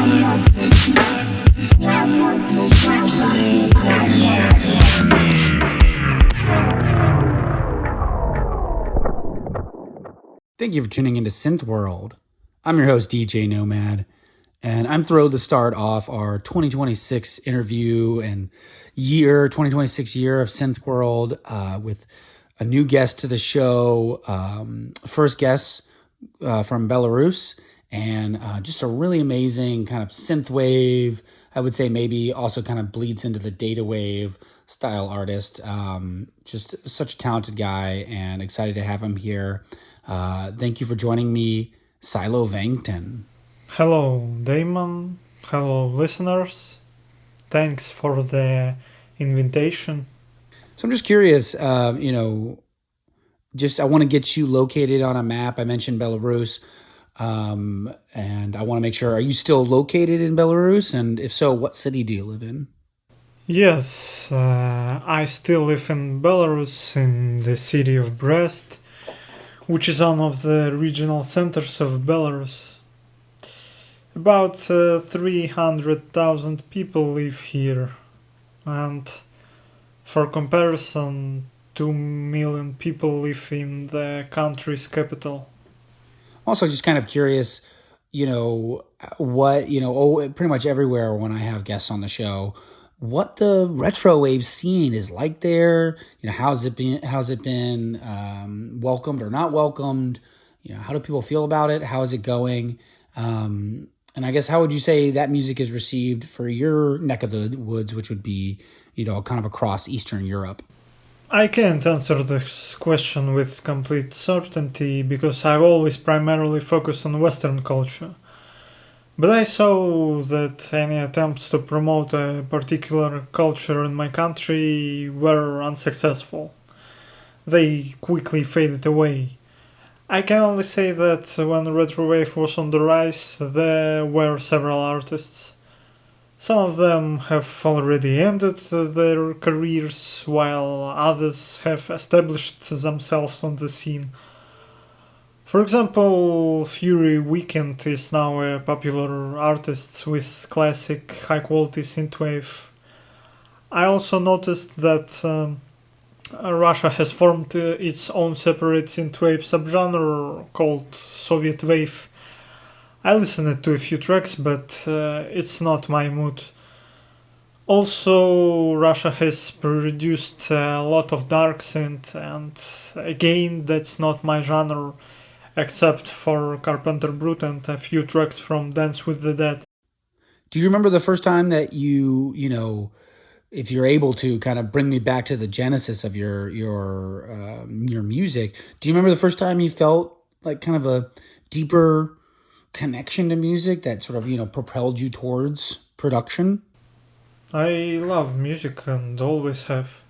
Thank you for tuning into SynthWorld. I'm your host, DJ Nomad, and I'm thrilled to start off our 2026 interview and 2026 year of SynthWorld with a new guest to the show. First guest from Belarus, and just a really amazing kind of synthwave. I would say maybe also kind of bleeds into the data wave style artist. Just such a talented guy, and excited to have him here. Thank you for joining me, Psilovangton. Hello, Damon. Hello, listeners. Thanks for the invitation. So I'm just curious, I want to get you located on a map. I mentioned Belarus, and I want to make sure, are you still located in Belarus? And if so, what city do you live in? Yes, I still live in Belarus, in the city of Brest, which is one of the regional centers of Belarus. About 300,000 people live here, and for comparison, 2 million people live in the country's capital. Also, just kind of curious, pretty much everywhere when I have guests on the show, what the retrowave scene is like there. How's it been welcomed or not welcomed? How do people feel about it? How is it going? And I guess, how would you say that music is received for your neck of the woods, which would be, kind of across Eastern Europe? I can't answer this question with complete certainty because I've always primarily focused on Western culture. But I saw that any attempts to promote a particular culture in my country were unsuccessful. They quickly faded away. I can only say that when Retrowave was on the rise, there were several artists. Some of them have already ended their careers, while others have established themselves on the scene. For example, Fury Weekend is now a popular artist with classic high-quality synthwave. I also noticed that Russia has formed its own separate synthwave subgenre called Soviet Wave. I listened to a few tracks, but it's not my mood. Also, Russia has produced a lot of Darksynth, and again, that's not my genre, except for Carpenter Brute and a few tracks from Dance with the Dead. Do you remember the first time that you if you're able to kind of bring me back to the genesis of your music, do you remember the first time you felt like kind of a deeper connection to music that sort of, propelled you towards production? I love music and always have.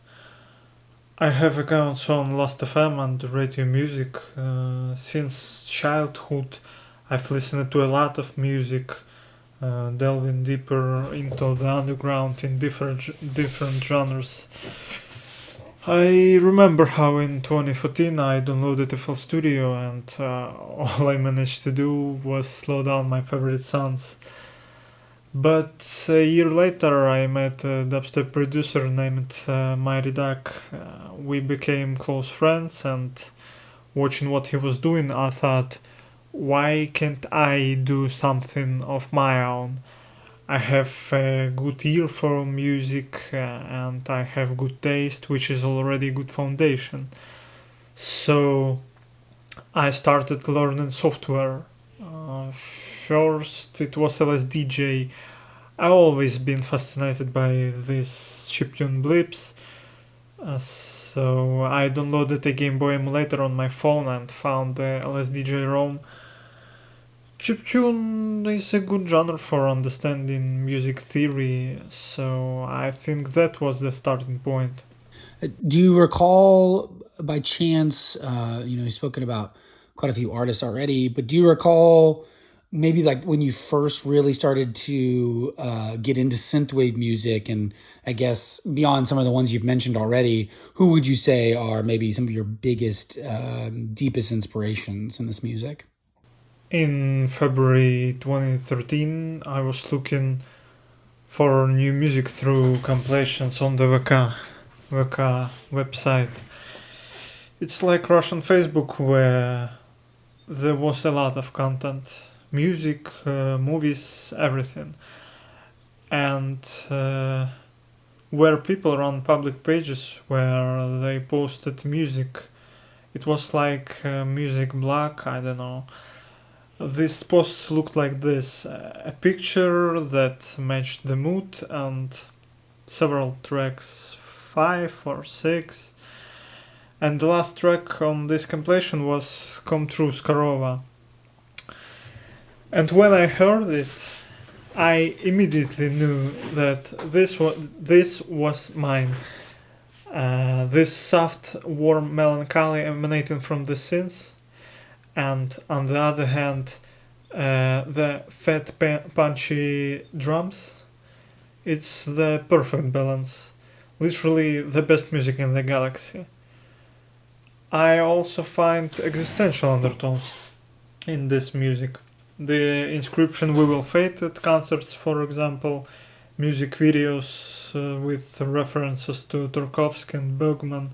I have accounts on Last.fm and Radio Music. Since childhood, I've listened to a lot of music, delving deeper into the underground in different genres. I remember how in 2014 I downloaded FL Studio, and all I managed to do was slow down my favorite songs. But a year later I met a dubstep producer named Mighty Duck. We became close friends, and watching what he was doing, I thought, why can't I do something of my own? I have a good ear for music and I have good taste, which is already a good foundation. So I started learning software. First it was LSDJ. I've always been fascinated by these chiptune blips. So I downloaded a Game Boy emulator on my phone and found the LSDJ ROM. Chiptune is a good genre for understanding music theory, so I think that was the starting point. Do you recall, by chance, you've spoken about quite a few artists already, but do you recall maybe like when you first really started to get into synthwave music, and I guess beyond some of the ones you've mentioned already, who would you say are maybe some of your biggest, deepest inspirations in this music? In February 2013, I was looking for new music through compilations on the VK website. It's like Russian Facebook where there was a lot of content, music, movies, everything. And where people run public pages where they posted music. It was like music blog, I don't know. These posts looked like this: a picture that matched the mood and several tracks, 5 or 6. And the last track on this compilation was Come True Skarova. And when I heard it, I immediately knew that this was mine. This soft, warm melancholy emanating from the synths, and on the other hand, the fat, punchy drums. It's the perfect balance. Literally the best music in the galaxy. I also find existential undertones in this music. The inscription "We Will Fade" at concerts, for example, music videos with references to Tarkovsky and Bergman.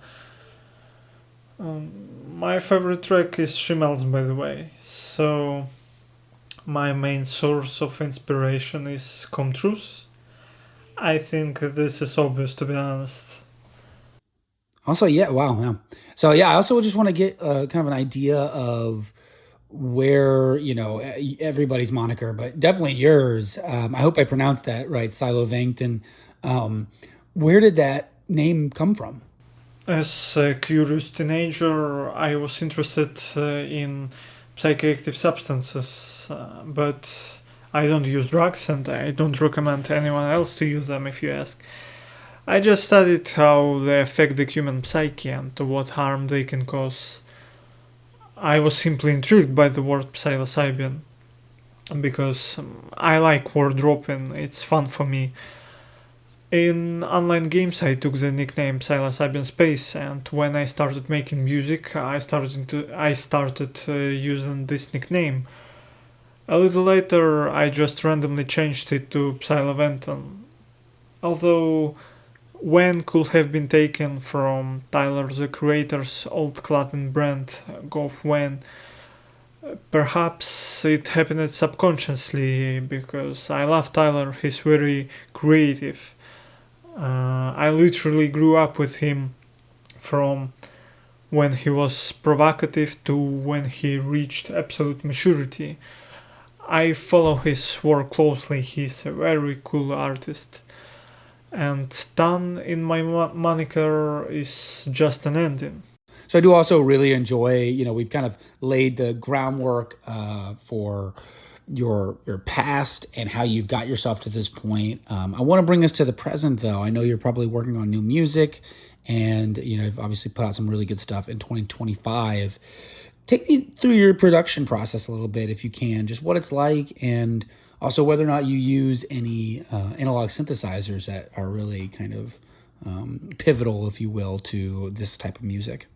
My favorite track is "She Melts," by the way. So my main source of inspiration is Come Truth. I think this is obvious, to be honest. Also, yeah, wow, yeah. So, yeah, I also just want to get kind of an idea of where, everybody's moniker, but definitely yours. I hope I pronounced that right, Psilovangton. Um, where did that name come from? As a curious teenager, I was interested in psychoactive substances, but I don't use drugs and I don't recommend anyone else to use them if you ask. I just studied how they affect the human psyche and what harm they can cause. I was simply intrigued by the word psilocybin because I like word dropping, it's fun for me. In online games, I took the nickname Psilocybin Space, and when I started making music, I started using this nickname. A little later, I just randomly changed it to Psilovangton. Although when could have been taken from Tyler the Creator's old clothing brand, Golf When. Perhaps it happened subconsciously because I love Tyler, he's very creative. I literally grew up with him from when he was provocative to when he reached absolute maturity. I follow his work closely, he's a very cool artist. And Tan in my moniker is just an ending. So I do also really enjoy, we've kind of laid the groundwork for your past and how you've got yourself to this point. I want to bring us to the present, though. I know you're probably working on new music, and you've obviously put out some really good stuff in 2025. Take me through your production process a little bit, if you can, just what it's like, and also whether or not you use any analog synthesizers that are really kind of pivotal, if you will, to this type of music.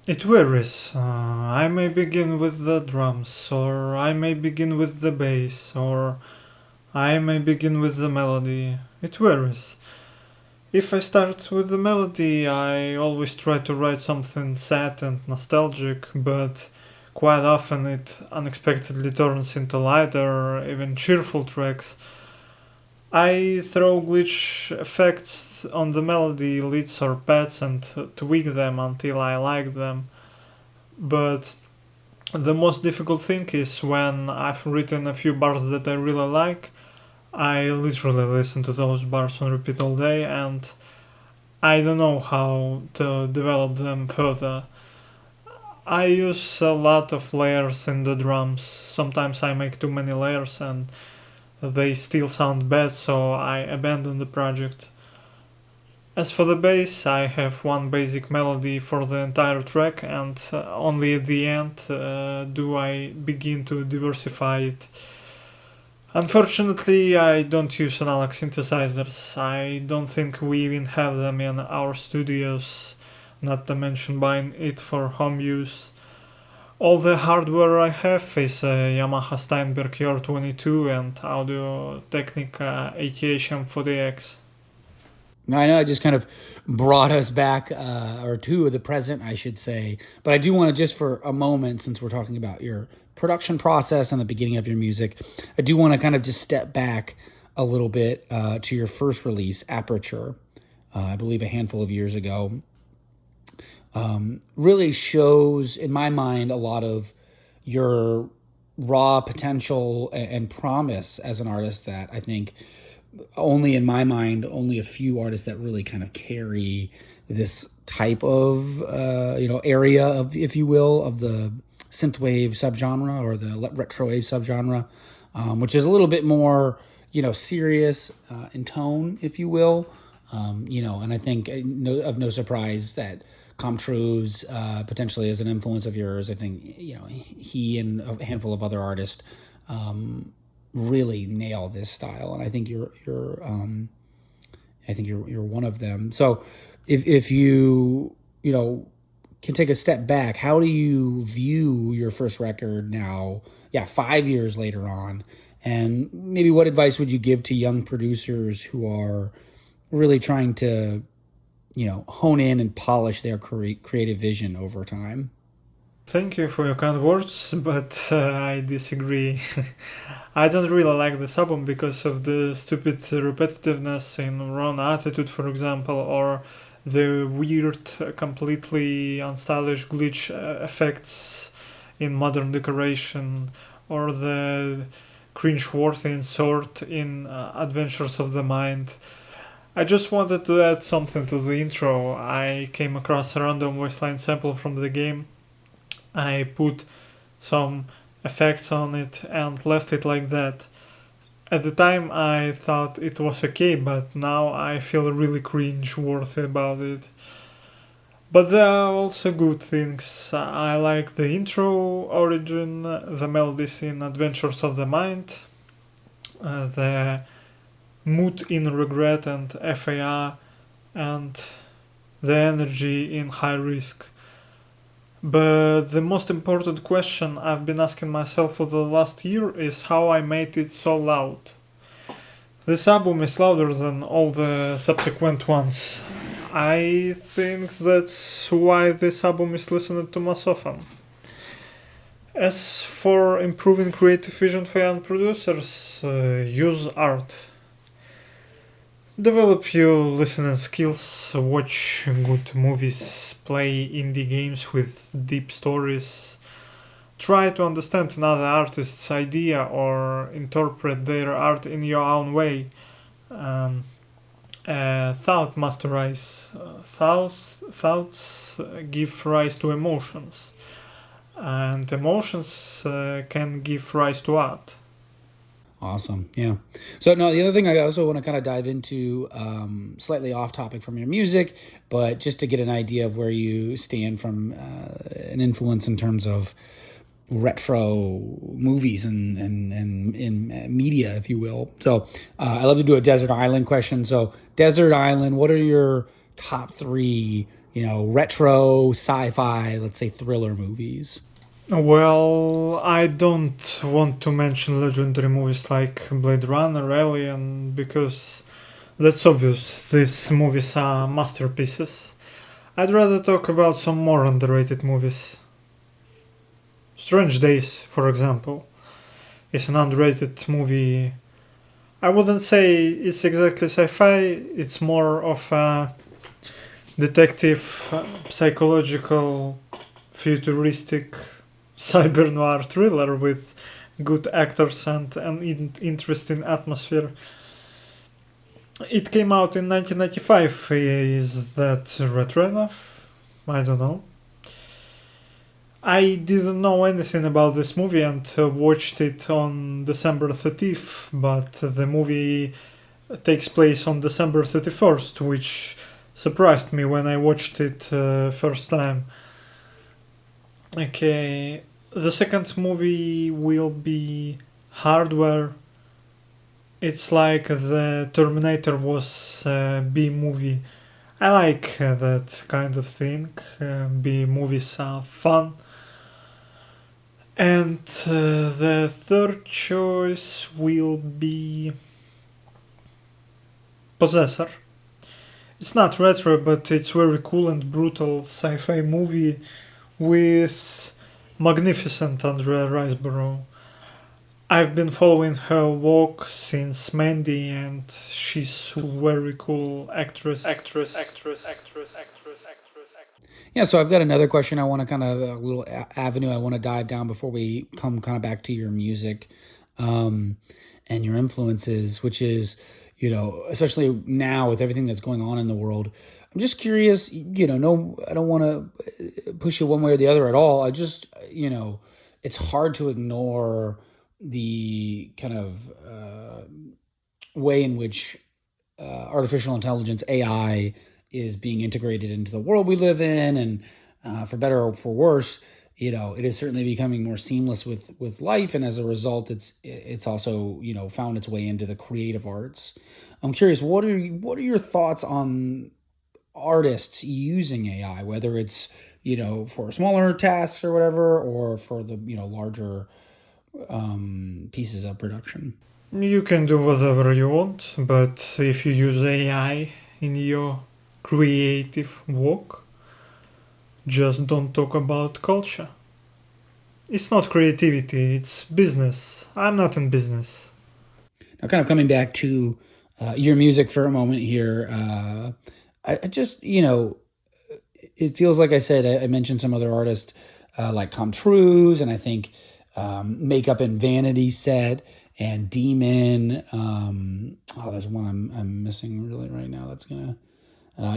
It varies. I may begin with the drums, or I may begin with the bass, or I may begin with the melody. It varies. If I start with the melody, I always try to write something sad and nostalgic, but quite often it unexpectedly turns into lighter, even cheerful tracks. I throw glitch effects on the melody leads or pads and tweak them until I like them. But the most difficult thing is when I've written a few bars that I really like, I literally listen to those bars on repeat all day and I don't know how to develop them further. I use a lot of layers in the drums. Sometimes I make too many layers and they still sound bad, so I abandon the project. As for the bass, I have one basic melody for the entire track, and only at the end do I begin to diversify it. Unfortunately, I don't use analog synthesizers. I don't think we even have them in our studios, not to mention buying it for home use. All the hardware I have is a Yamaha Steinberg ER22 and Audio Technica ATH M40X. I know I just kind of brought us back, or to the present, I should say. But I do want to just for a moment, since we're talking about your production process and the beginning of your music, I do want to kind of just step back a little bit to your first release, Aperture, I believe a handful of years ago. Really shows, in my mind, a lot of your raw potential and promise as an artist that I think only in my mind, only a few artists that really kind of carry this type of, area of, if you will, of the synthwave subgenre or the retrowave subgenre, which is a little bit more, serious in tone, if you will. And I think of no surprise that Comtrue's potentially as an influence of yours. I think he and a handful of other artists really nail this style, and I think you're one of them. So if you can take a step back, how do you view your first record now? Yeah, 5 years later on, and maybe what advice would you give to young producers who are really trying to hone in and polish their creative vision over time? Thank you for your kind words, but I disagree. I don't really like this album because of the stupid repetitiveness in Wrong Attitude, for example, or the weird, completely unstylish glitch effects in Modern Decoration, or the cringe-worthy insert in Adventures of the Mind. I just wanted to add something to the intro. I came across a random voiceline sample from the game. I put some effects on it and left it like that. At the time I thought it was okay, but now I feel really cringe-worthy about it. But there are also good things. I like the intro origin, the melodies in Adventures of the Mind, the mood in Regret and FAR, and the energy in High Risk. But the most important question I've been asking myself for the last year is how I made it so loud. This album is louder than all the subsequent ones. I think that's why this album is listened to most often. As for improving creative vision for young producers, use art. Develop your listening skills, watch good movies, play indie games with deep stories, try to understand another artist's idea or interpret their art in your own way. Thought must rise. Thoughts give rise to emotions, and emotions can give rise to art. Awesome. Yeah. So no, the other thing I also want to kind of dive into, slightly off topic from your music, but just to get an idea of where you stand from an influence in terms of retro movies and in media, if you will. So I love to do a desert island question. So desert island, what are your top three, retro sci-fi, let's say thriller movies? Well, I don't want to mention legendary movies like Blade Runner, Alien, because that's obvious. These movies are masterpieces. I'd rather talk about some more underrated movies. Strange Days, for example, is an underrated movie. I wouldn't say it's exactly sci-fi, it's more of a detective, psychological, futuristic cyber noir thriller with good actors and an interesting atmosphere. It came out in 1995. Is that retro enough? I don't know. I didn't know anything about this movie and watched it on December 30th, but the movie takes place on December 31st, which surprised me when I watched it first time. Okay, the second movie will be Hardware. It's like the Terminator was a B movie. I like that kind of thing. B movies are fun. And the third choice will be Possessor. It's not retro, but it's very cool and brutal sci-fi movie with magnificent Andrea Riseborough. I've been following her work since Mandy, and she's a very cool actress. Yeah, so I've got another question. I want to kind of a little avenue I want to dive down before we come kind of back to your music and your influences, which is, especially now with everything that's going on in the world. I'm just curious, no, I don't want to push you one way or the other at all. I just, it's hard to ignore the kind of way in which artificial intelligence, AI, is being integrated into the world we live in, and for better or for worse, it is certainly becoming more seamless with life, and as a result, it's also found its way into the creative arts. I'm curious, what are your thoughts on artists using AI, whether it's for smaller tasks or whatever, or for the larger pieces of production? You can do whatever you want, but if you use AI in your creative work, just don't talk about culture. It's not creativity, it's business. I'm not in business. Now, kind of coming back to your music for a moment here, I just, it feels like I said, I mentioned some other artists like Tom Trues, and I think Makeup and Vanity Set and Demon. There's one I'm missing really right now. That's gonna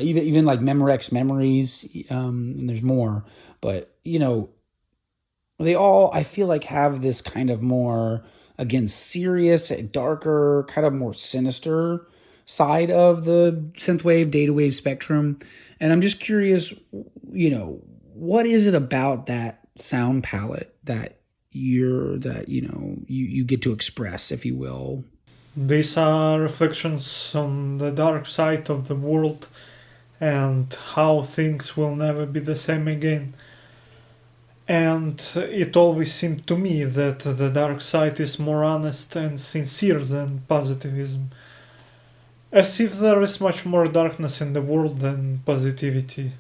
even like Memorex Memories, and there's more, but they all, I feel like, have this kind of more, again, serious, darker, kind of more sinister side of the synthwave, data wave spectrum. And I'm just curious, what is it about that sound palette that you get to express, if you will? These are reflections on the dark side of the world and how things will never be the same again. And it always seemed to me that the dark side is more honest and sincere than positivism. As if there is much more darkness in the world than positivity.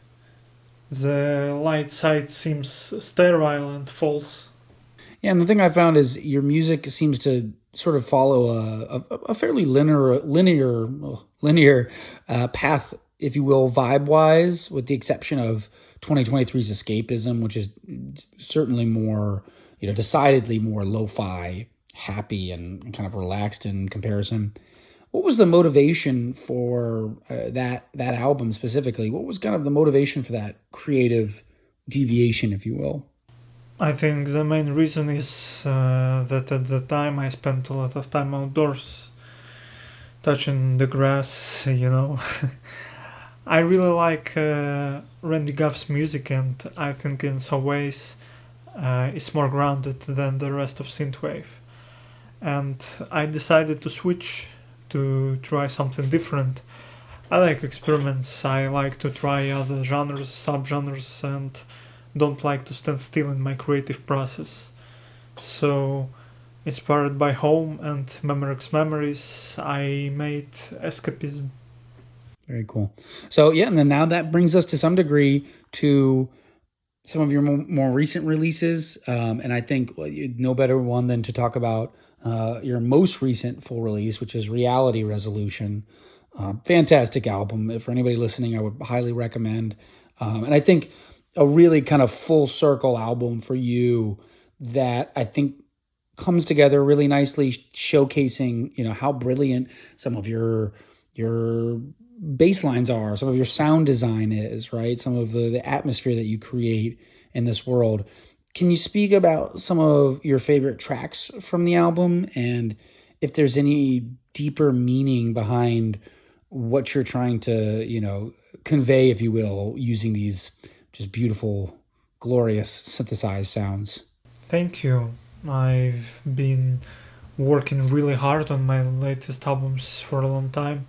The light side seems sterile and false. Yeah, and the thing I found is your music seems to sort of follow a fairly linear path, if you will, vibe wise, with the exception of 2023's Escapism, which is certainly more, decidedly more lo-fi, happy, and kind of relaxed in comparison. What was the motivation for that album specifically? What was kind of the motivation for that creative deviation, if you will? I think the main reason is that at the time I spent a lot of time outdoors, touching the grass. I really like Randy Goff's music, and I think in some ways it's more grounded than the rest of synthwave. And I decided to switch to try something different. I like experiments. I like to try other genres, subgenres, and don't like to stand still in my creative process. So, inspired by home and Memorex Memories, I made Escapism. Very cool. So yeah, and then now that brings us to some degree to some of your more recent releases, and I think no better one than to talk about your most recent full release, which is Reality Resolution. Fantastic album. For anybody listening, I would highly recommend. And I think a really kind of full circle album for you that I think comes together really nicely, showcasing how brilliant some of your bass lines are, some of your sound design is, right? Some of the atmosphere that you create in this world. Can you speak about some of your favorite tracks from the album, and if there's any deeper meaning behind what you're trying to, convey, if you will, using these just beautiful, glorious synthesized sounds? Thank you. I've been working really hard on my latest albums for a long time.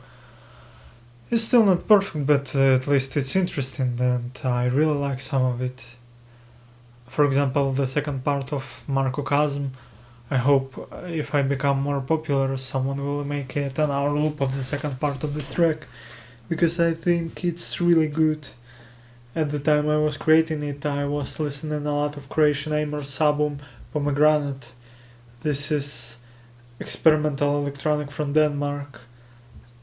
It's still not perfect, but at least it's interesting and I really like some of it. For example, the second part of Marcocosm. I hope if I become more popular, someone will make a 10-hour loop of the second part of this track, because I think it's really good. At the time I was creating it, I was listening a lot of Croatian Amers album Pomegranate. This is experimental electronic from Denmark.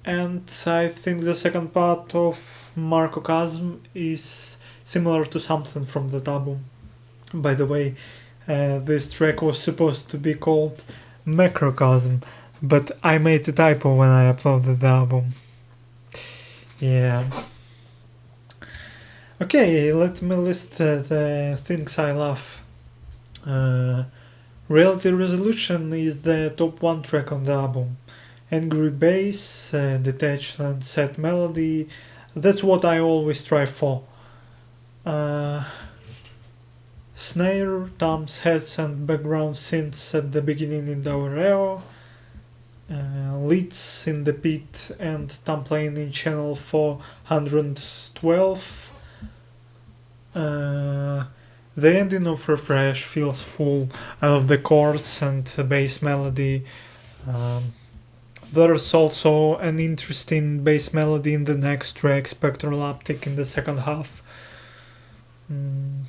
And I think the second part of Marcocosm is similar to something from that album. By the way, this track was supposed to be called Macrocosm, but I made a typo when I uploaded the album. Yeah. Okay, let me list the things I love. Reality Resolution is the top 1 track on the album. Angry bass, detached and sad melody, that's what I always strive for. Snare, toms, heads and background synths at the beginning in the Aureo, leads in the pit and tom playing in channel 412. The ending of Refresh feels full. I love the chords and the bass melody. There's also an interesting bass melody in the next track, Spectral Uptick, in the second half.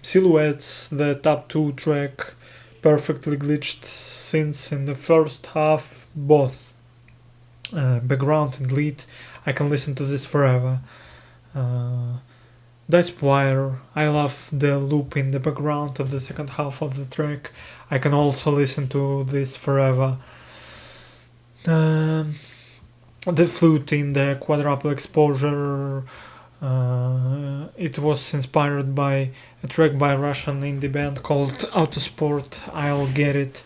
Silhouettes, the top 2 track, perfectly glitched synths in the first half, both background and lead. I can listen to this forever. Dice Wire, I love the loop in the background of the second half of the track. I can also listen to this forever. The flute in the quadruple exposure, it was inspired by a track by a Russian indie band called Autosport, I'll Get It.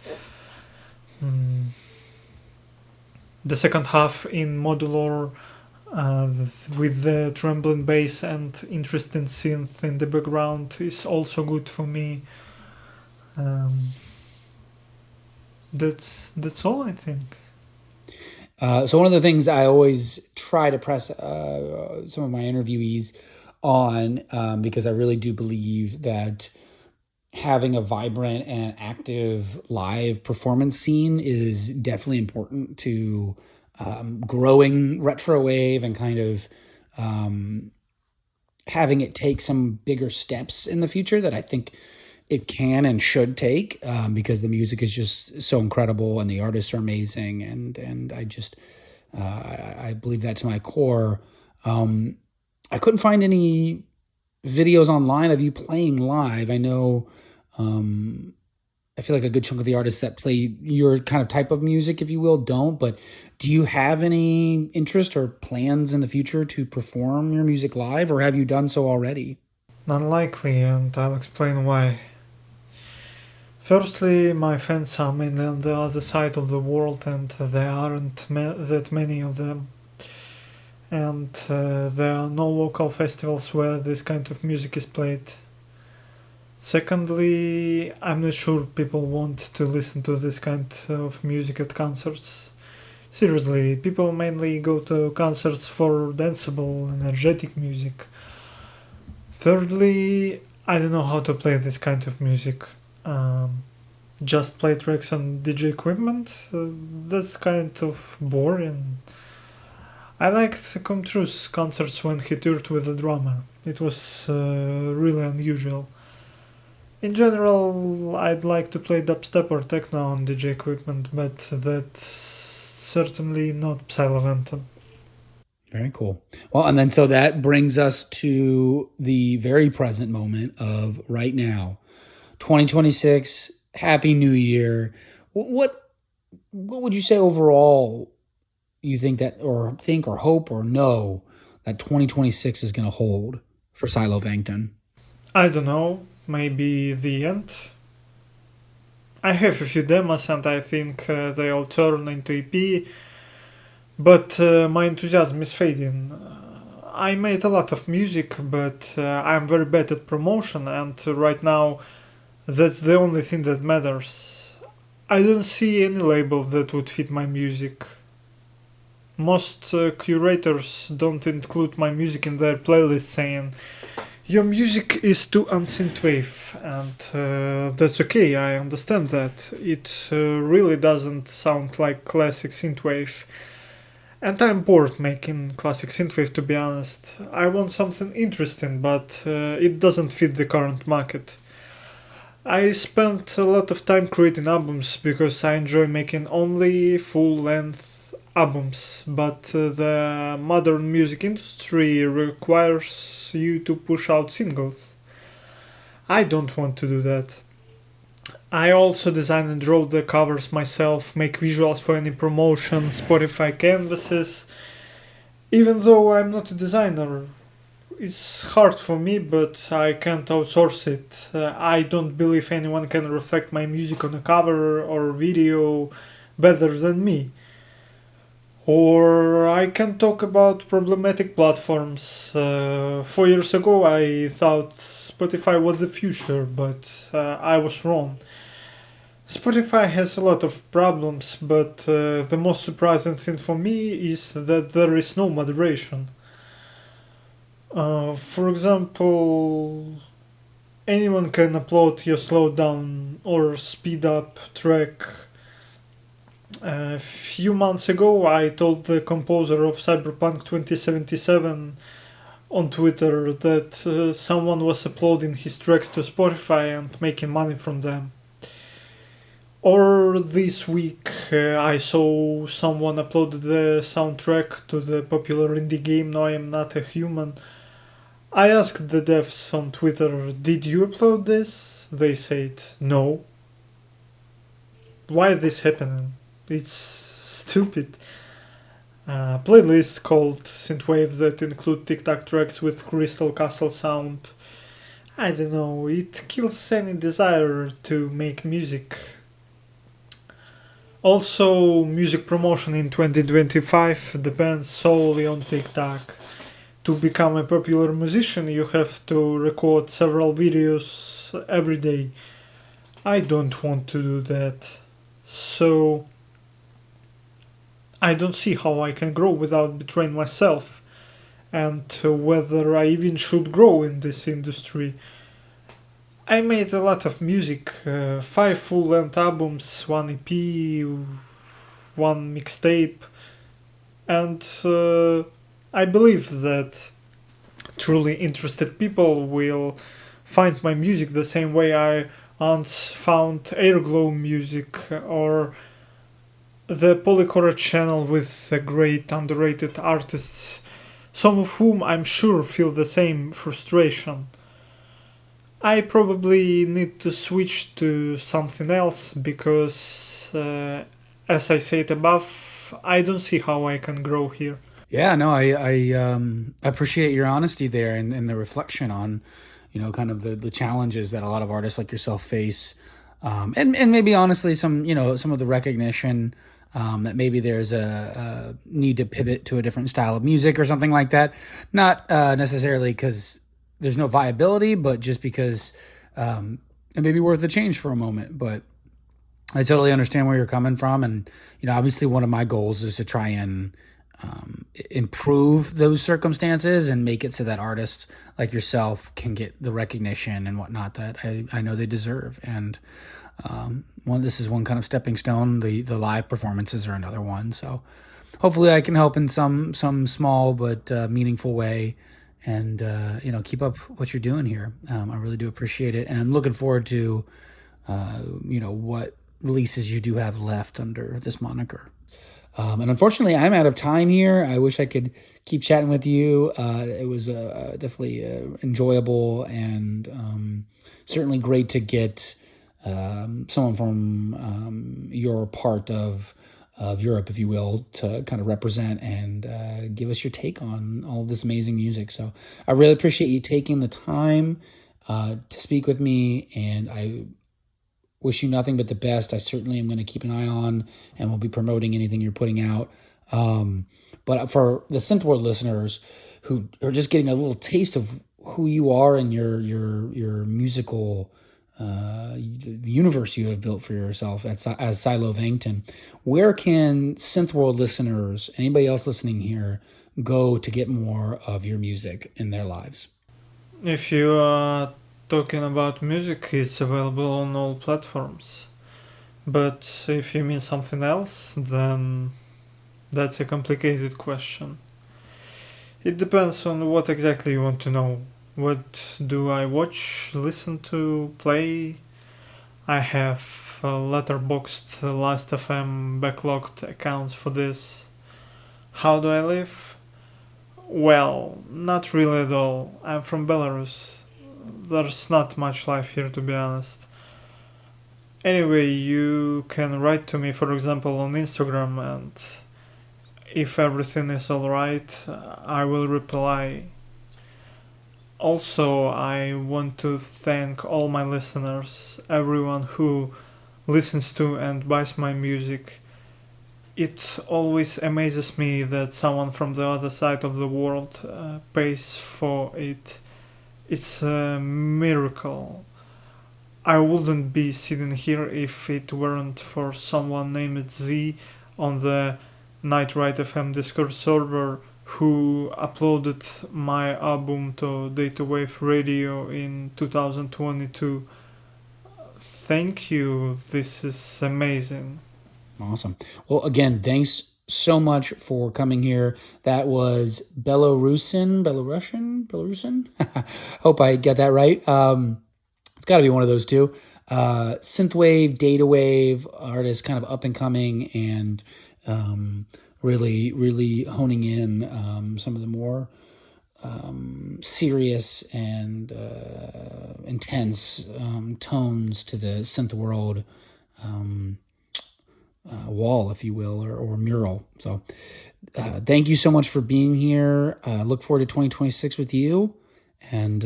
The second half in modular, with the trembling bass and interesting synth in the background, is also good for me. That's all, I think. So one of the things I always try to press some of my interviewees on, because I really do believe that having a vibrant and active live performance scene is definitely important to growing Retrowave and kind of having it take some bigger steps in the future that I think it can and should take, because the music is just so incredible and the artists are amazing, and I just I believe that to my core. I couldn't find any videos online of you playing live. I know I feel like a good chunk of the artists that play your kind of type of music, if you will, don't. But do you have any interest or plans in the future to perform your music live, or have you done so already? Unlikely, and I'll explain why. Firstly, my fans are mainly on the other side of the world, and there aren't that many of them. And there are no local festivals where this kind of music is played. Secondly, I'm not sure people want to listen to this kind of music at concerts. Seriously, people mainly go to concerts for danceable, energetic music. Thirdly, I don't know how to play this kind of music. Just play tracks on DJ equipment? That's kind of boring. I liked Comtrue's concerts when he toured with a drummer. It was really unusual. In general, I'd like to play dubstep or techno on DJ equipment, but that's certainly not Psilovangton. Very cool. Well, and then so that brings us to the very present moment of right now, 2026. Happy New Year. What would you say overall you think that, or think, or hope, or know that 2026 is going to hold for Psilovangton? I don't know, maybe the end? I have a few demos and I think they'll turn into EP, but my enthusiasm is fading. I made a lot of music, but I'm very bad at promotion, and right now that's the only thing that matters. I don't see any label that would fit my music. Most curators don't include my music in their playlist, saying Your music is too unsynthwave, and that's okay. I understand that. It really doesn't sound like classic synthwave, and I'm bored making classic synthwave. To be honest, I want something interesting, but it doesn't fit the current market. I spent a lot of time creating albums because I enjoy making only full length albums, but the modern music industry requires you to push out singles. I don't want to do that. I also design and draw the covers myself, make visuals for any promotion, Spotify canvases. Even though I'm not a designer, it's hard for me, but I can't outsource it. I don't believe anyone can reflect my music on a cover or video better than me. Or I can talk about problematic platforms. 4 years ago, I thought Spotify was the future, but I was wrong. Spotify has a lot of problems, but the most surprising thing for me is that there is no moderation. For example, anyone can upload your slowdown or speed up track. A few months ago, I told the composer of Cyberpunk 2077 on Twitter that someone was uploading his tracks to Spotify and making money from them. Or this week, I saw someone uploaded the soundtrack to the popular indie game No I Am Not a Human. I asked the devs on Twitter, did you upload this? They said, no. Why is this happening? It's stupid. Playlists called Synthwave that include TikTok tracks with Crystal Castle sound. I don't know, it kills any desire to make music. Also, music promotion in 2025 depends solely on TikTok. To become a popular musician, you have to record several videos every day. I don't want to do that. So, I don't see how I can grow without betraying myself, and whether I even should grow in this industry. I made a lot of music, 5 full length albums, 1 EP, 1 mixtape, and I believe that truly interested people will find my music the same way I once found Airglow music or the Polychord channel with great underrated artists, some of whom I'm sure feel the same frustration. I probably need to switch to something else because, as I said above, I don't see how I can grow here. Yeah, no, I appreciate your honesty there and the reflection on, kind of the challenges that a lot of artists like yourself face, and maybe honestly some of the recognition that maybe there's a need to pivot to a different style of music or something like that. Not necessarily because there's no viability, but just because it may be worth a change for a moment. But I totally understand where you're coming from, and obviously one of my goals is to try and improve those circumstances and make it so that artists like yourself can get the recognition and whatnot that I know they deserve. And this is one kind of stepping stone. The live performances are another one. So hopefully I can help in some small but meaningful way, and keep up what you're doing here. I really do appreciate it, and I'm looking forward to what releases you do have left under this moniker. And unfortunately, I'm out of time here. I wish I could keep chatting with you. It was definitely enjoyable, and certainly great to get someone from your part of Europe, if you will, to kind of represent and give us your take on all of this amazing music. So I really appreciate you taking the time to speak with me, and I wish you nothing but the best. I certainly am going to keep an eye on and will be promoting anything you're putting out. But for the SynthWorld listeners who are just getting a little taste of who you are and your musical universe you have built for yourself as Psilovangton, where can SynthWorld listeners, anybody else listening here, go to get more of your music in their lives? If you are talking about music, it's available on all platforms. But if you mean something else, then that's a complicated question. It depends on what exactly you want to know. What do I watch, listen to, play? I have letterboxed Last.fm backlogged accounts for this. How do I live? Well, not really at all. I'm from Belarus. There's not much life here, to be honest. Anyway, you can write to me, for example, on Instagram, and if everything is alright, I will reply. Also, I want to thank all my listeners, everyone who listens to and buys my music. It always amazes me that someone from the other side of the world pays for it. It's a miracle. I wouldn't be sitting here if it weren't for someone named Z on the Nightright FM Discord server who uploaded my album to Datawave Radio in 2022. Thank you, this is amazing. Awesome. Well, again, thanks so much for coming here. That was Belarusian. Hope I get that right. It's got to be one of those two. Synthwave, Datawave artist, kind of up and coming, and really honing in some of the more serious and intense tones to the synth world wall, if you will, or mural. So thank you so much for being here. Look forward to 2026 with you. And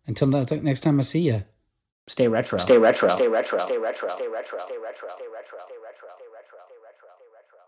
until next time I see you. Stay retro. Stay retro. Stay retro. Stay retro. Stay retro. Stay retro. Stay retro. Stay retro. Stay retro. Stay retro. Stay retro. Stay retro.